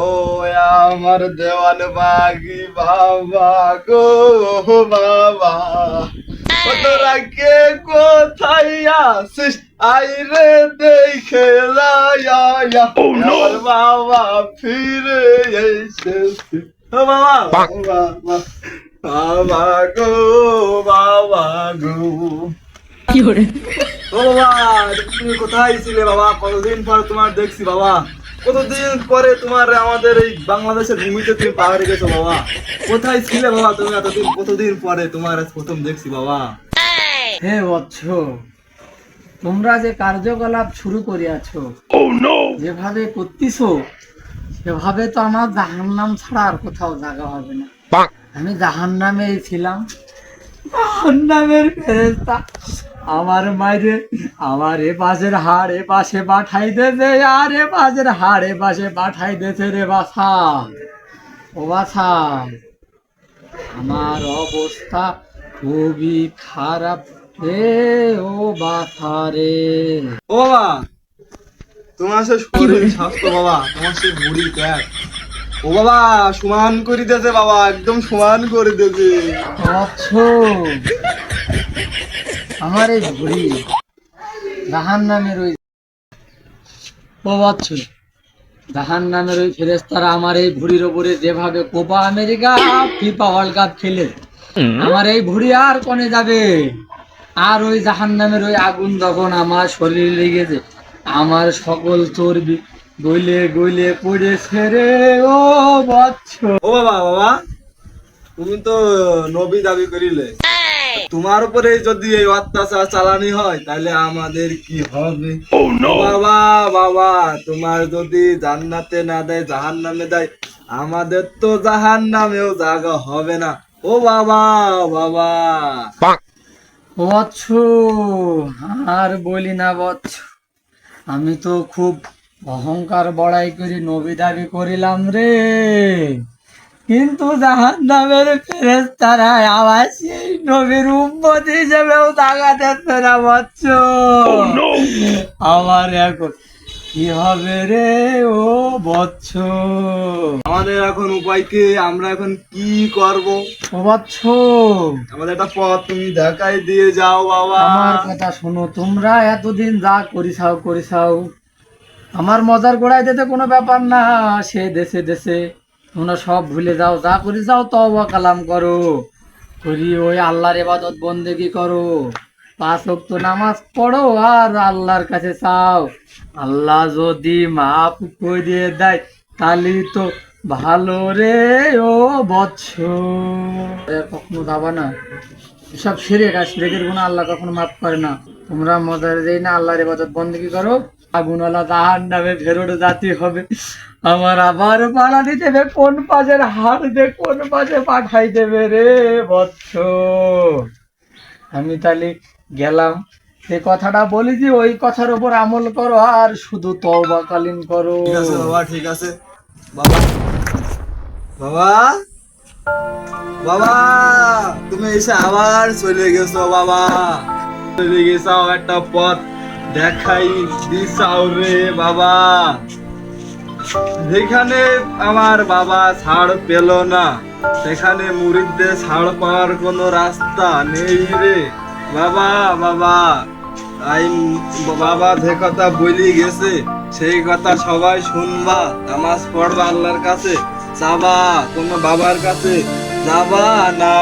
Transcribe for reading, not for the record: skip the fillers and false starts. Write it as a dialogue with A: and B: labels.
A: ও আমার দেওয়ান বাগি বাবা গো বাবা, ও তোরা কে কোথায় আসিস আইরে দেখে যায় আমার বাবা ফিরে এসেছে। ও বাবা বাবা বাবা গো বাবা গো। ও বাবা, তুমি কোথায় ছিলে বাবা? কতদিন পর তোমার দেখছি বাবা। কতদিন পরে তোমার আমাদের এই বাংলাদেশের ভূমিতে তুমি পা রেখেছো বাবা। কোথায় ছিলে বাবা তুমি এতদিন? কতদিন পরে তোমার আজ প্রথম দেখছি বাবা।
B: হে বৎস, তোমরা যে কার্যকলাপ শুরু করিয়াছো, যেভাবে করতেছো সেভাবে তো আমার জাহান্নাম ছাড়া আর কোথাও জায়গা হবে না। আমি জাহান্নামেই ছিলাম, জাহান্নামের ফেরেশতা আমার মাইরে আমার এ পাশের হাড় এ পাশে পাঠাই দেছে, আর এ পাশের হাড় এ পাশে পাঠাই দেছে রে বাছা। ও বাছা, আমার অবস্থা খুবই খারাপ রে, ও বাছা রে।
A: ও বাবা, তোমার সে শরীর স্বাস্থ্য বাবা, তোমার সে বুড়ি প্যাট, ও বাবা সমান করে দিয়েছে বাবা, একদম সমান করে দিয়েছে।
B: আচ্ছা, আমার এই ঘুড়ি জাহান্নামের ওই বৎস, জাহান্নামের ওই ফেরেশতারা আমার এই ভুঁড়ির ওপরে যেভাবে Copa America FIFA world cup খেলে, আমার এই ভুঁড়ি আর কনে যাবে? আর ওই জাহান্নামের ওই আগুন যখন আমার শরীরে লেগেছে, আমার সকল চর্বি গলে গলে পড়েছে রে, ও বৎস।
A: ও বাবা বাবা, তুমি তো নবী দাবি করিলে, তোমার উপরে যদি এই অত্যাচার চালানি হয় তাহলে আমাদের কি হবে? বাবা বাবা, তোমার যদি জান্নাতে না দেয় জাহান্নামে দেয়, আমাদের তো জাহান্নামেও জায়গা হবে না। ও বাবা বাবা।
B: বৎস, আর বলি না বৎস, আমি তো খুব অহংকার বড়াই করে নবী দাবি করিলাম রে, কিন্তু জাহান্নামের ফেরেশতারা আবার সেই নবীর উম্মত হিসেবেও টাকা দিচ্ছে না বৎস। আমার এখন কি হবে রে, ও বৎস?
A: আমাদের এখন উপায় কি? আমরা এখন কি করব?
B: ও বৎস,
A: আমাদের একটা পথ তুমি দেখাই দিয়ে যাও বাবা।
B: আমার কথা শোনো, তোমরা এতদিন যা করিছাও, আমার মজার গোড়ায় দিতে কোনো ব্যাপার না। সে দেশে দেশে তোমরা সব ভুলে যাও, যা করি যাও তওবা কালাম করো, করি ওই আল্লাহর ইবাদত বন্দেগি করো, 5 ওয়াক্ত নামাজ পড়ো আর আল্লাহর কাছে চাও। আল্লাহ যদি মাফ করে দেয় তাহলে তো ভালো রে, ও বৎস। কখনো যাবা না, সব সেরে কাজ রেখের গুণ আল্লাহ কখনো মাফ করে না। তোমরা মজার দেই না, আল্লাহর ইবাদত বন্দেগি করো, আগুনওয়ালা জাহান্নামে ফেরত জাতি হবে। আমার আবার পাড়া দিতে হবে, কোন পাশের হাড় দে কোন পাশে পাঠাই দেবে রে বৎস। আমি তাহলে গেলাম, সে কথাটা বলেছি ওই কথার উপর আমল করো আর শুধু তওবাকালীন করো।
A: ঠিক আছে বাবা, ঠিক আছে বাবা। বাবা বাবা, তুমি এসে আবার চলে গেছো বাবা। চলে গেছাও, একটা পথ দেখাই দিছাও রে বাবা। যেখানে আমার বাবা ছাড় পেল না, সেখানে মুরিদদের ছাড় পাওয়ার কোনো রাস্তা নেই রে বাবা বাবা। তাই বাবা যে কথা বলি গেছে সেই কথা সবাই শুনবা, নামাজ পড়বা, আল্লাহর কাছে যাবা, কোনো বাবার কাছে যাবা না।